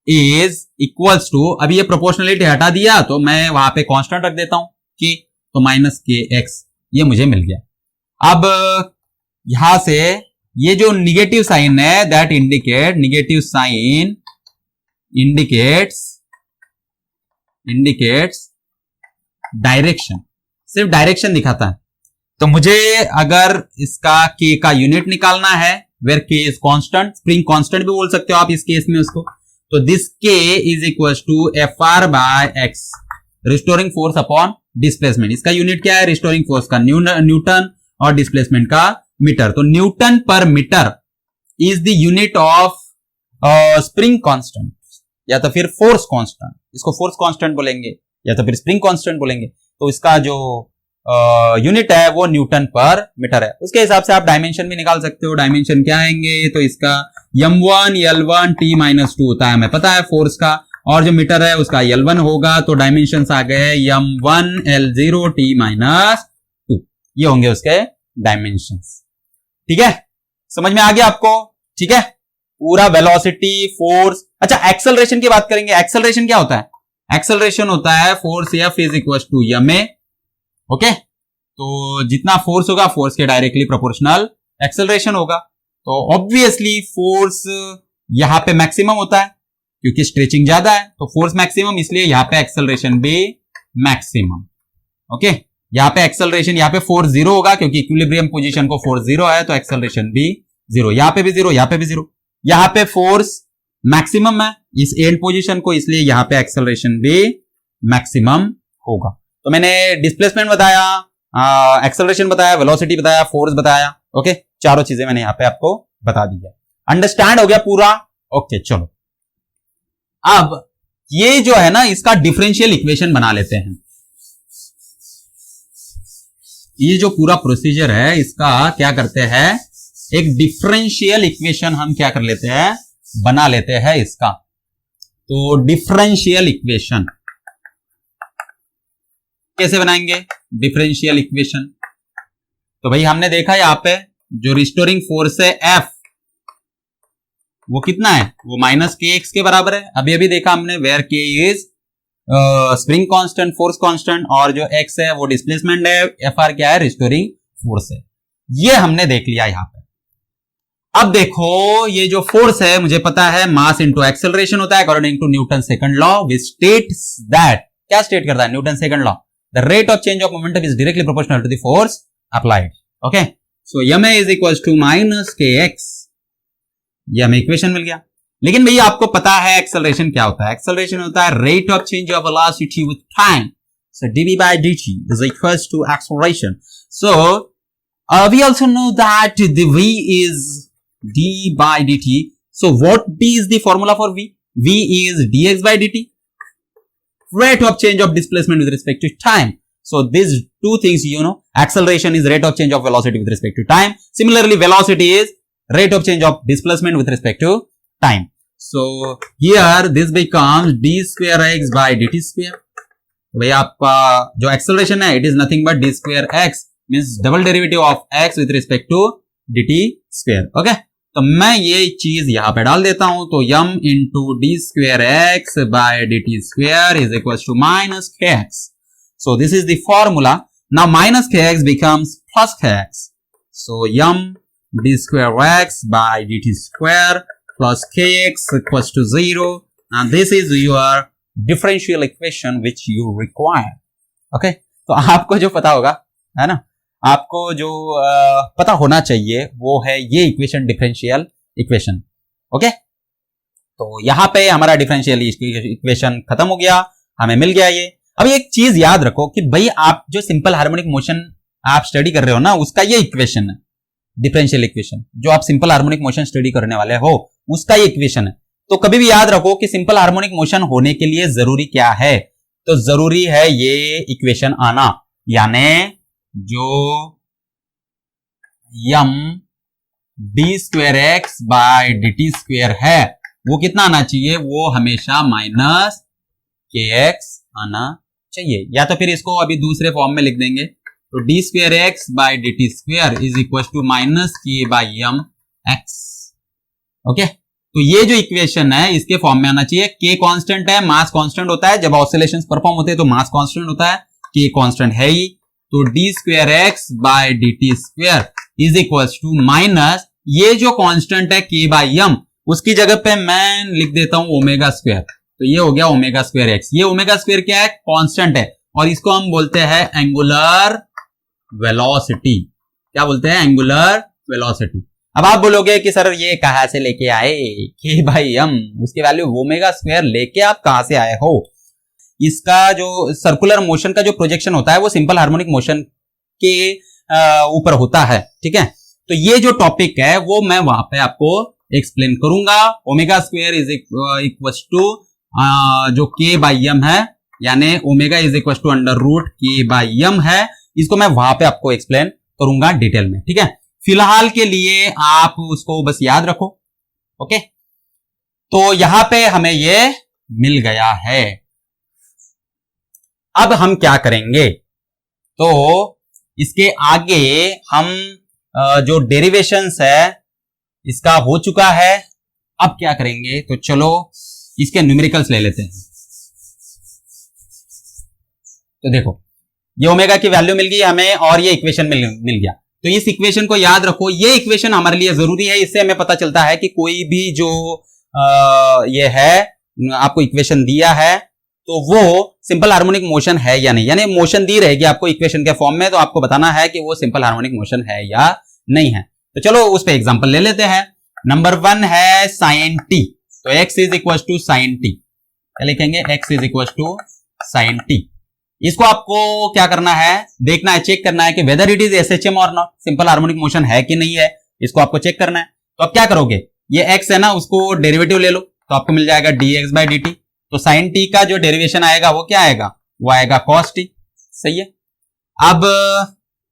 is equals to, अभी ये प्रोपोर्शनलिटी हटा दिया तो मैं वहां पे कांस्टेंट रख देता हूं कि, तो माइनस के एक्स, ये मुझे मिल गया। अब यहां से ये जो निगेटिव साइन है that indicate, negative sign indicates direction, सिर्फ डायरेक्शन दिखाता है। तो मुझे अगर इसका k का यूनिट निकालना है, where k is constant, spring constant भी बोल सकते हो आप इस केस में उसको, तो this k is equal to Fr by x, restoring force upon displacement. इसका यूनिट क्या है? रिस्टोरिंग फोर्स का न्यूटन और डिस्प्लेसमेंट का मीटर। तो newton per metre is the unit of spring constant, या तो फिर फोर्स कांस्टेंट, इसको फोर्स कांस्टेंट बोलेंगे या तो फिर स्प्रिंग कांस्टेंट बोलेंगे। तो इसका जो यूनिट है वो न्यूटन पर मीटर है। उसके हिसाब से आप डायमेंशन भी निकाल सकते हो। डायमेंशन क्या आएंगे? तो इसका m1 L1 T-2 होता है, हमें पता है फोर्स का, और जो मीटर है उसका L1 होगा, तो डायमेंशन आ गए m1 L0 T-2, ये होंगे उसके डायमेंशन। ठीक है, समझ में आ गया आपको? ठीक है, पूरा वेलोसिटी, फोर्स। अच्छा, एक्सेलरेशन की बात करेंगे। एक्सेलरेशन क्या होता है? एक्सेलरेशन होता है force F is equal to ma। Okay, तो जितना फोर्स होगा फोर्स के डायरेक्टली प्रोपोर्शनल एक्सेलरेशन होगा। तो ऑब्वियसली फोर्स यहां पे मैक्सिमम होता है क्योंकि स्ट्रेचिंग ज्यादा है, तो फोर्स मैक्सिमम, इसलिए यहां पे एक्सेलरेशन भी मैक्सिमम। ओके, यहां पे एक्सेलरेशन, यहां पे फोर्स जीरो होगा क्योंकि इक्विलिब्रियम पोजीशन को फोर्स जीरो है, तो एक्सेलरेशन भी जीरो। यहां पे भी जीरो, यहां पे भी जीरो। यहां पे फोर्स मैक्सिमम है इस एंड पोजीशन को, इसलिए यहां पे एक्सेलरेशन भी मैक्सिमम होगा। तो मैंने डिस्प्लेसमेंट बताया, एक्सेलरेशन बताया, वेलोसिटी बताया, फोर्स बताया। ओके, चारों चीजें मैंने यहां पे आपको बता दी है। अंडरस्टैंड हो गया पूरा? ओके, चलो अब ये जो है ना, इसका डिफरेंशियल इक्वेशन बना लेते हैं। ये जो पूरा प्रोसीजर है इसका क्या करते हैं, एक डिफरेंशियल इक्वेशन हम क्या कर लेते हैं, बना लेते हैं इसका। तो डिफरेंशियल इक्वेशन कैसे बनाएंगे? डिफरेंशियल इक्वेशन, तो भाई हमने देखा यहां पे जो रिस्टोरिंग फोर्स है F, वो कितना है? वो -kx के बराबर है। अभी अभी देखा हमने, where k is spring constant, force constant, और जो x है वो डिस्प्लेसमेंट है, Fr क्या है? रिस्टोरिंग फोर्स है। ये हमने देख लिया यहां पे। अब देखो, ये जो फोर्स है मुझे पता है मास इंटू एक्सेलरेशन होता है according to Newton second law, which states that, क्या स्टेट करता है Newton second law? The rate of change of momentum is directly proportional to the force applied. Okay, so ma is equal to -kx, ये हमें इक्वेशन मिल गया। लेकिन भैया आपको पता है एक्सेलरेशन क्या होता है? एक्सेलरेशन होता है rate of change of velocity with time, so dv by dt is equals to acceleration. So we also know that the v is d by dt. So what is the formula for v? V is dx by dt, rate of change of displacement with respect to time. So these two things, you know, acceleration is rate of change of velocity with respect to time. Similarly, velocity is rate of change of displacement with respect to time. So here this becomes d square x by dt square. भाई आपका जो acceleration है, it is nothing but d square x, means double derivative of x with respect to dt square. Okay, तो मैं ये चीज यहां पे डाल देता हूं, तो m into d square x by dt square is equals to minus kx. So this is the formula. Now minus kx becomes plus kx. So m d square x by dt square plus kx equals to 0. And this is your differential equation which you require. Okay, तो आपको जो पता होगा, है ना, आपको जो पता होना चाहिए वो है ये इक्वेशन, डिफरेंशियल इक्वेशन। ओके, तो यहां पे हमारा डिफरेंशियल इक्वेशन खत्म हो गया, हमें मिल गया ये। अब एक चीज याद रखो कि भाई आप जो सिंपल हार्मोनिक मोशन आप स्टडी कर रहे हो ना, उसका ये इक्वेशन है, डिफरेंशियल इक्वेशन। जो आप सिंपल हार्मोनिक मोशन स्टडी करने वाले हो उसका ये इक्वेशन है। तो कभी भी याद रखो कि सिंपल हार्मोनिक मोशन होने के लिए जरूरी क्या है? तो जरूरी है ये इक्वेशन आना, यानी जो m d square x by dt square है वो कितना आना चाहिए? वो हमेशा माइनस kx आना चाहिए, या तो फिर इसको अभी दूसरे फॉर्म में लिख देंगे, तो d square x by dt square is equal to minus k by m x। Okay, तो ये जो इक्वेशन है इसके फॉर्म में आना चाहिए। k कांस्टेंट है, मास कांस्टेंट होता है, जब ऑसिलेशंस परफॉर्म होते हैं तो मास कांस्टेंट होता है, k कांस्टेंट है ही, तो d square x by dt square is equal to minus ये जो कांस्टेंट है k बाय m, उसकी जगह पे मैं लिख देता हूं ओमेगा स्क्वायर। तो ये हो गया ओमेगा स्क्वायर एक्स। ये ओमेगा स्क्वायर क्या है? कांस्टेंट है और इसको हम बोलते हैं एंगुलर वेलोसिटी। क्या बोलते हैं? Angular velocity. अब आप बोलोगे कि सर ये कहां से लेके आए कि भाई हम उसकी वैल्यू ओमेगा स्क्वायर लेके आप कहां से आए हो? इसका जो सर्कुलर मोशन का जो प्रोजेक्शन होता है वो सिंपल हार्मोनिक मोशन के ऊपर होता है। ठीक है, तो ये जो टॉपिक है वो मैं वहां पे आपको एक्सप्लेन करूंगा। Omega square is equal to जो के बाई एम है, यानी omega is equal to under root k by m है। इसको मैं वहां पे आपको एक्सप्लेन करूंगा डिटेल में। ठीक है, फिलहाल के लिए आप उसको बस याद रखो। ओके, तो यहां पे हमें ये मिल गया है। अब हम क्या करेंगे? तो इसके आगे हम जो डेरिवेशंस है इसका हो चुका है। अब क्या करेंगे? तो चलो इसके न्यूमेरिकल्स ले लेते हैं। तो देखो, ये ओमेगा की वैल्यू मिल गई हमें और ये इक्वेशन मिल गया। तो इस इक्वेशन को याद रखो, ये इक्वेशन हमारे लिए जरूरी है। इससे हमें पता चलता है कि कोई भी जो ये है आपको इक्वेशन दिया है तो वो सिंपल हार्मोनिक मोशन है या नहीं, यानी मोशन दी रहेगी आपको इक्वेशन के फॉर्म में, तो आपको बताना है कि वो सिंपल हार्मोनिक मोशन है या नहीं है। तो चलो उस पे एग्जांपल ले लेते हैं। नंबर 1 है साइन टी। तो x is equal to sine t. क्या लिखेंगे? x is equal to sine t. इसको आपको क्या करना है? देखना है, चेक करना है कि वेदर इट इज एसएचएम और नॉट, सिंपल हार्मोनिक मोशन है कि नहीं है, इसको आपको चेक करना है। तो आप क्या करोगे? ये x है ना, उसको डेरिवेटिव ले लो तो आपको मिल जाएगा dx बाई dt। तो साइन टी का जो डेरिवेशन आएगा वो क्या आएगा? वो आएगा cos t। सही है। अब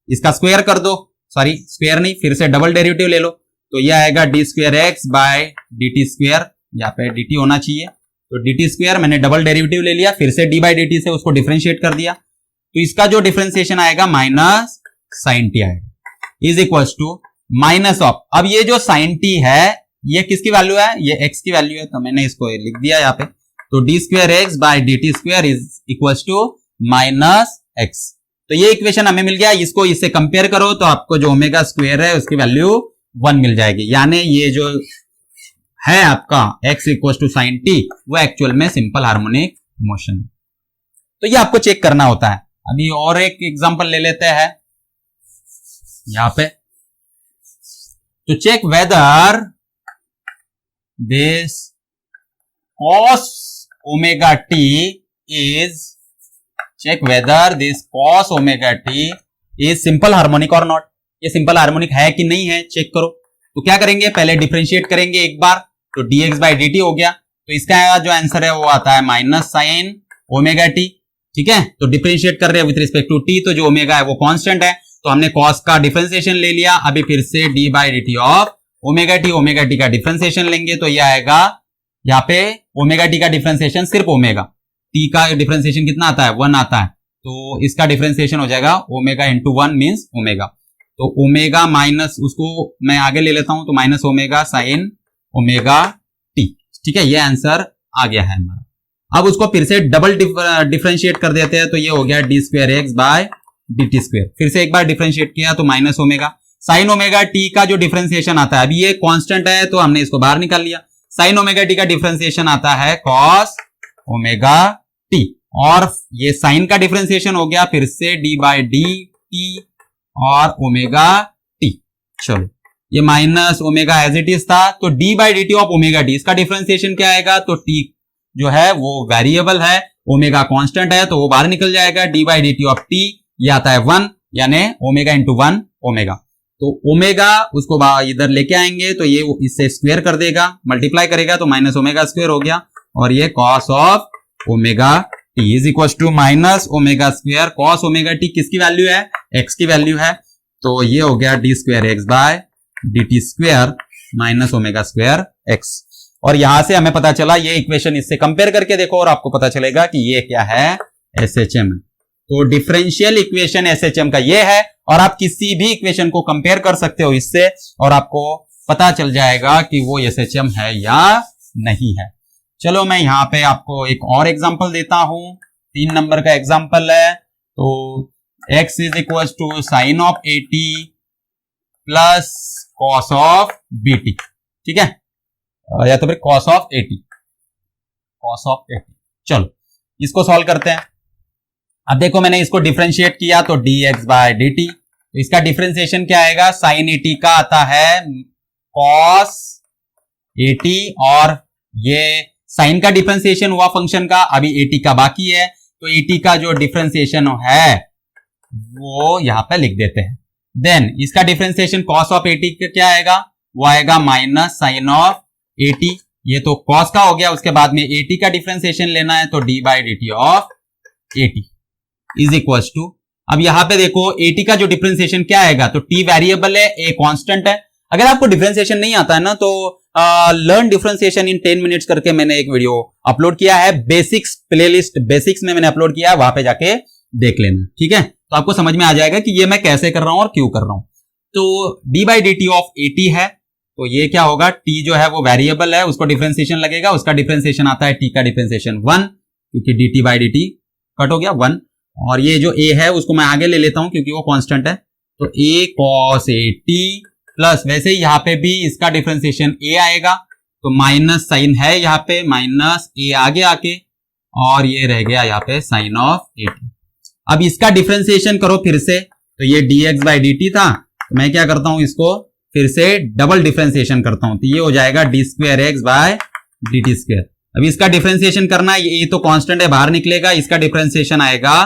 इसका स्क्वायर कर दो, सॉरी स्क्वायर नहीं, फिर से डबल डेरिवेटिव ले लो। तो ये आएगा d square x by d t square, यहाँ पे डी टी होना चाहिए। तो डी टी स्क्वायर मैंने डबल डेरिवेटिव ले लिया, फिर से डी बाई डी टी से उसको डिफरेंशिएट कर दिया। तो इसका जो डिफरेंशिएशन आएगा माइनस साइन टी आएगा, is equal to minus of, अब ये जो साइन टी है ये किसकी वैल्यू है? ये एक्स की वैल्यू है, तो मैंने इसको लिख दिया यहाँ पे। तो d square x by d t square is equal to minus x. तो ये इक्वेशन हमें मिल गया। इसको इससे कंपेयर करो तो आपको जो ओमेगा स्क्वायर है उसकी वैल्यू 1 मिल जाएगी, यानी ये जो है आपका x equal to sine t वो एक्चुअल में सिंपल हार्मोनिक मोशन। तो ये आपको चेक करना होता है। अभी और एक एग्जांपल ले लेते हैं यहां पे। तो check whether this cos omega t is, check whether this cos omega t is simple harmonic और नॉट। ये सिंपल हार्मोनिक है कि नहीं है चेक करो। तो क्या करेंगे? पहले डिफरेंशिएट करेंगे एक बार, तो dx बाई dt हो गया। तो इसका जो आंसर है वो आता है माइनस साइन ओमेगा टी। ठीक है, तो डिफरेंशिएट कर रहे हैं विथ रिस्पेक्ट टू t, तो जो ओमेगा है वो कांस्टेंट है, तो हमने cos का डिफरेंशिएशन ले लिया। अभी फिर से d by dt of omega t का डिफरेंशिएशन लेंगे तो ये आएगा, यहाँ पे ओमेगा टी का डिफरेंशिएशन सिर्फ ओमेगा, t का डिफरेंशिएशन कितना आता है? 1 आता है। तो इसका डिफरेंशिएशन हो जाएगा ओमेगा इंटू 1 मीन्स ओमेगा। तो ओमेगा माइनस, उसको मैं आगे ले लेता हूं, तो minus omega sine omega T. ठीक है, ये आंसर आ गया है हमारा। अब उसको फिर से डबल डिफरेंशिएट कर देते हैं, तो ये हो गया d square x by d t square. फिर से एक बार डिफरेंशिएट किया तो minus omega sine omega t का जो डिफरेंशिएशन आता है, अभी ये कांस्टेंट है तो हमने इसको बाहर निकाल लिया। साइन ओमेगा टी का डिफरेंशिएशन आता है कॉस ओमेगा टी, और ये साइन का डिफरेंशिएशन हो गया फिर से डी बाई डी टी और ओमेगा टी। चलो, ये minus omega as it is था, तो d by d t of omega t, इसका डिफरेंशिएशन क्या आएगा? तो टी जो है वो वेरिएबल है, ओमेगा कांस्टेंट है तो वो बाहर निकल जाएगा। D by d t of T ये आता है 1, यानी ओमेगा इंटू 1 ओमेगा। तो ओमेगा उसको इधर लेके आएंगे तो ये इससे स्क्वायर कर देगा, मल्टीप्लाई करेगा तो माइनस ओमेगा स्क्वायर हो गया, और ये cos of omega t is equal to minus omega square. Cos omega t किसकी वैल्यू है? एक्स की वैल्यू है, तो ये हो गया d square x by d t square minus omega square x. और यहां से हमें पता चला, ये इक्वेशन इससे कंपेयर करके देखो और आपको पता चलेगा कि ये क्या है? एसएचएम है। तो डिफरेंशियल इक्वेशन एसएचएम का ये है, और आप किसी भी इक्वेशन को कंपेयर कर सकते हो इससे और आपको पता चल जाएगा कि वो एसएचएम है या नहीं है। चलो मैं यहां पे आपको एक और एग्जांपल देता हूं, 3 नंबर का एग्जांपल है। तो x is equal to sine of 80 plus cos of b t. ठीक है, या तो फिर cos ऑफ 80, cos ऑफ 80। चलो इसको सॉल्व करते हैं। अब देखो मैंने इसको डिफरेंशिएट किया तो dx बाय dt, तो इसका डिफरेंशिएशन क्या आएगा, sin 80 का आता है cos 80, और ये साइन का डिफरेंशिएशन हुआ फंक्शन का, अभी 80 का बाकी है, तो 80 का जो डिफरेंशिएशन है वो यहां पे लिख देते हैं। देन इसका डिफरेंशिएशन cos ऑफ 80 का क्या आएगा, वो आएगा माइनस साइन ऑफ 80, ये तो cos का हो गया। उसके बाद में 80 का डिफरेंशिएशन लेना है तो d by dt of 80 is equal to, अब यहां पे देखो 80 का जो डिफरेंशिएशन क्या आएगा, तो t वेरिएबल है, a कांस्टेंट है। अगर आपको डिफरेंशिएशन नहीं आता है ना तो लर्न डिफरेंशिएशन इन 10 मिनट्स करके मैंने एक वीडियो अपलोड किया है, बेसिक्स प्लेलिस्ट बेसिक्स में मैंने अपलोड किया है, वहां पे जाके देख लेना, ठीक है। तो आपको समझ में आ जाएगा कि ये मैं कैसे कर रहा हूं और क्यों कर रहा हूं। तो d बाई dt ऑफ 80 है, तो ये क्या होगा, t जो है वो वेरिएबल है, उसको डिफरेंशिएशन लगेगा, उसका डिफरेंशिएशन आता है t का डिफरेंशिएशन 1, क्योंकि dt बाई dt कट हो गया 1, और ये जो a है उसको मैं आगे ले लेता हूं क्योंकि वो कांस्टेंट है, तो a cos 80 प्लस, वैसे ही यहाँ पे भी इसका डिफरेंशिएशन a आएगा, तो माइनस साइन है यहाँ पे, माइनस a आगे आके, और ये रह गया यहाँ पे साइन ऑफ 80। अब इसका डिफरेंशिएशन करो फिर से, तो ये dx बाई dt था, तो मैं क्या करता हूं, इसको फिर से डबल डिफरेंशिएशन करता हूं, तो ये हो जाएगा d square x by dt square. अब इसका डिफरेंशिएशन करना है, ये तो कांस्टेंट है बाहर निकलेगा, इसका डिफरेंशिएशन आएगा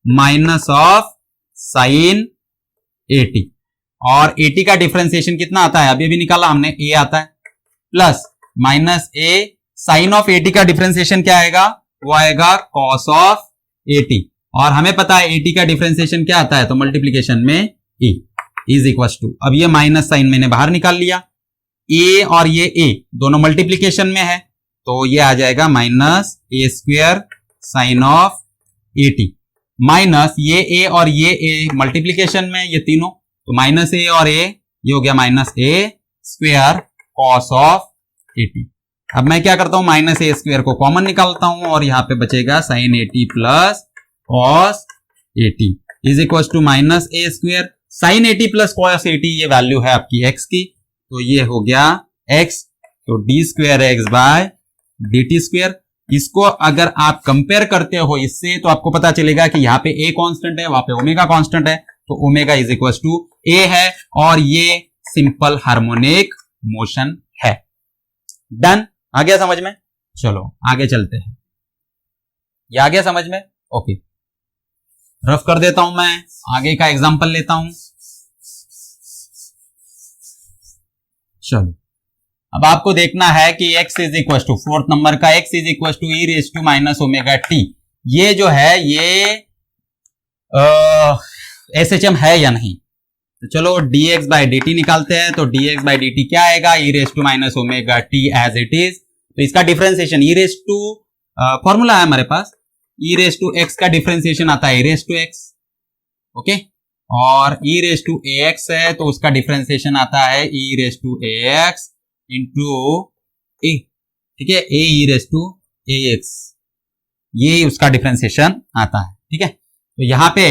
माइनस ऑफ साइन 80, और 80 का डिफरेंशिएशन कितना आता है, अभी भी निकाला हमने, a आता है, plus minus a sine of 80 का डिफरेंशिएशन क्या आएगा, वो आएगा cos ऑफ 80, और हमें पता है 80 का डिफरेंशिएशन क्या आता है, तो मल्टीप्लीकेशन में a इज इक्वल टू, अब ये माइनस साइन मैंने बाहर निकाल लिया, a और ये a दोनों मल्टीप्लीकेशन में है, तो ये आ जाएगा minus a square sign of 80, minus ये a और ये a मल्टीप्लीकेशन में, ये तीनों, तो माइनस a और a, ये हो गया minus a square cos of 80। अब मैं क्या करता हूं, माइनस a स्क्वायर को कॉमन निकालता हूं, और यहां पे बचेगा sine 80 plus cos 80 is equal to minus a square, sine 80 plus cos 80 ये वैल्यू है आपकी x की, तो ये हो गया x, तो d square x by dt square. इसको अगर आप कंपेयर करते हो इससे, तो आपको पता चलेगा कि यहाँ पे a कांस्टेंट है, वहां पे ओमेगा कांस्टेंट है, तो omega is equal to a है, और ये सिंपल हार्मोनिक मोशन है। डन, आ गया समझ में? चलो आगे चलते हैं, ये आ गया समझ में? ओके, रफ कर देता हूं, मैं आगे का एग्जांपल लेता हूं। चलो अब आपको देखना है कि x is equal to, fourth number का x is equal to e raise to minus omega t, ये जो है ये SHM है या नहीं, तो चलो dx बाई dt निकालते हैं, तो dx बाई dt क्या आएगा, e raise to minus omega t as it is, तो इसका differentiation e raise to, formula है हमारे पास, ई रेज टू एक्स का डिफरेंशिएशन आता है e raise to x, okay, और ई रेज टू ax है तो उसका डिफरेंशिएशन आता है e raise to ax into ए, ठीक है, ए ई रेज टू ax, ये उसका डिफरेंशिएशन आता है, ठीक है। तो यहां पे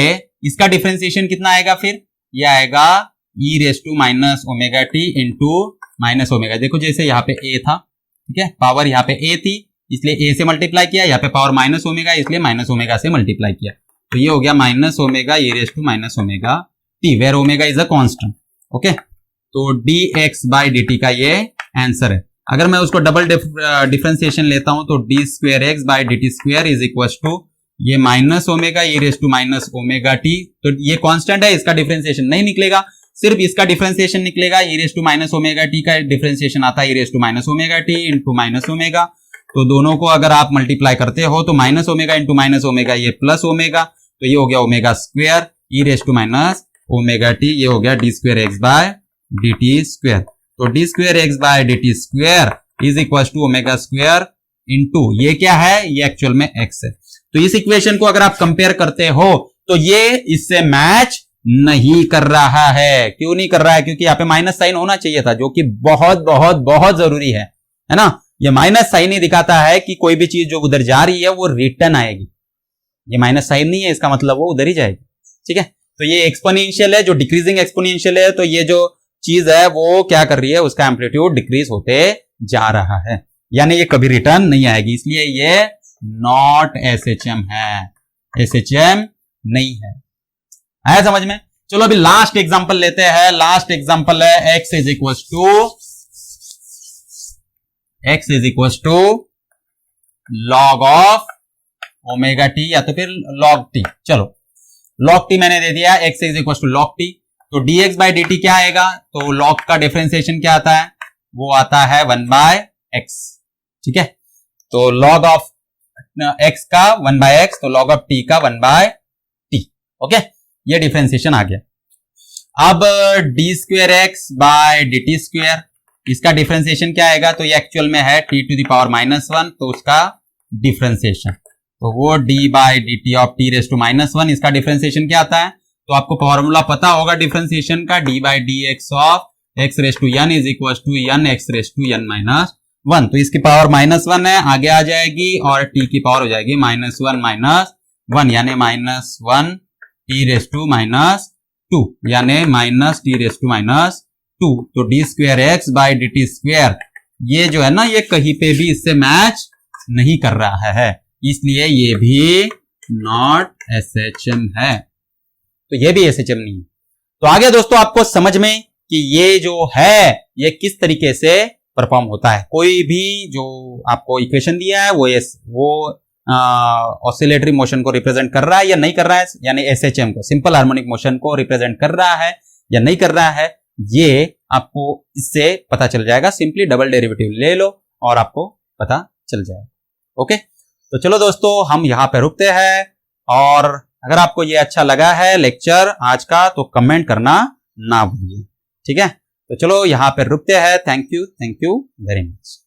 इसका डिफरेंशिएशन कितना आएगा, फिर ये आएगा e raise to minus omega t into minus omega, देखो जैसे यहाँ पे a था, ठीक है, पावर यहाँ पे a थी इसलिए a से मल्टीप्लाई किया, यहाँ पे पावर माइनस ओमेगा इसलिए माइनस ओमेगा से मल्टीप्लाई किया, तो ये हो गया minus omega e raise to minus omega t, where omega is a constant, okay. तो dx बाई dt का ये आंसर है। अगर मैं उसको डबल डिफरेंशिएशन लेता हूं तो d square x by dt square is equal to ये minus omega e raise to minus omega t, तो ये कांस्टेंट है, इसका डिफरेंशिएशन नहीं निकलेगा, सिर्फ इसका डिफरेंशिएशन निकलेगा, e raise to minus omega t का डिफरेंशिएशन आता है e raise to minus omega t into minus omega, तो दोनों को अगर आप मल्टीप्लाई करते हो तो minus omega into minus omega ये प्लस ओमेगा, तो ये हो गया omega square e raise to minus omega t, ये हो गया d square x by d t square, तो d square x by d t square is equal to omega square into ये क्या है, ये एक्चुअल में एक्स है। तो इस इक्वेशन को अगर आप कंपेयर करते हो तो ये इससे मैच नहीं कर रहा है। क्यों नहीं कर रहा है? क्योंकि यहाँ पे माइनस साइन होना चाहिए था, जो कि बहुत बहुत बहुत जरूरी है ना। ये माइनस साइन ही दिखाता है कि कोई भी चीज जो उधर जा रही है वो रिटर्न आएगी। ये माइनस साइन नहीं है, इसका मतलब वो उधर ही जाएगी, ठीक है। तो ये एक्सपोनेंशियल है, जो डिक्रीजिंग एक्सपोनेंशियल है, तो ये जो चीज है वो क्या कर रही है, उसका एम्पलीट्यूड डिक्रीज होते जा रहा है, यानी ये कभी रिटर्न नहीं आएगी, इसलिए ये नॉट एसएचएम है, एसएचएम नहीं है। आया समझ में? चलो अभी लास्ट एग्जांपल लेते हैं। लास्ट एग्जांपल है x is equal to log of omega t या तो फिर लॉग टी। चलो लॉग टी मैंने दे दिया, x is equal to log t, तो dx बाई dt क्या आएगा, तो लॉग का डिफरेंशिएशन क्या आता है, वो आता है 1 बाय एक्स। ठीक है, तो लॉग ऑफ x का 1 बाय एक्स, तो लॉग ऑफ t का 1 बाय टी। ओके, ये डिफरेंशिएशन आ गया। अब d square x by d t square, इसका डिफरेंशिएशन क्या आएगा, तो ये एक्चुअल में है t टू द पावर -1, तो उसका डिफरेंशिएशन, तो वो d by d t of t raise to -1, इसका डिफरेंशिएशन क्या आता है, तो आपको फॉर्मूला पता होगा डिफरेंशिएशन का, d by d x of x raise to n is equal to n x raise to n -1, तो इसकी पावर -1 है, आगे आ जाएगी और t की पावर हो जाएगी -1 यानी -1 t रेस टू -2 यानी -t रेस टू -2, तो D square x by d t square ये जो है ना, ये कहीं पे भी इससे मैच नहीं कर रहा है, इसलिए ये भी नॉट एसएचएम है, तो ये भी एसएचएम नहीं है। तो आगे दोस्तों आपको समझ में कि ये जो है ये किस तरीके से परफॉर्म होता है। कोई भी जो आपको इक्वेशन दिया है वो ऑसिलेटरी मोशन को रिप्रेजेंट कर रहा है या नहीं कर रहा है, यानी एसएचएम को, सिंपल हार्मोनिक मोशन को रिप्रेजेंट कर रहा है या नहीं कर रहा है, ये आपको इससे पता चल जाएगा। सिंपली डबल डेरिवेटिव ले लो और आपको पता चल जाएगा। ओके, तो चलो दोस्तों हम यहां पे रुकते हैं, और अगर आपको ये अच्छा लगा है लेक्चर आज का तो कमेंट करना ना भूलिए। ठीक है, तो चलो यहां पे रुकते हैं। Thank you very much.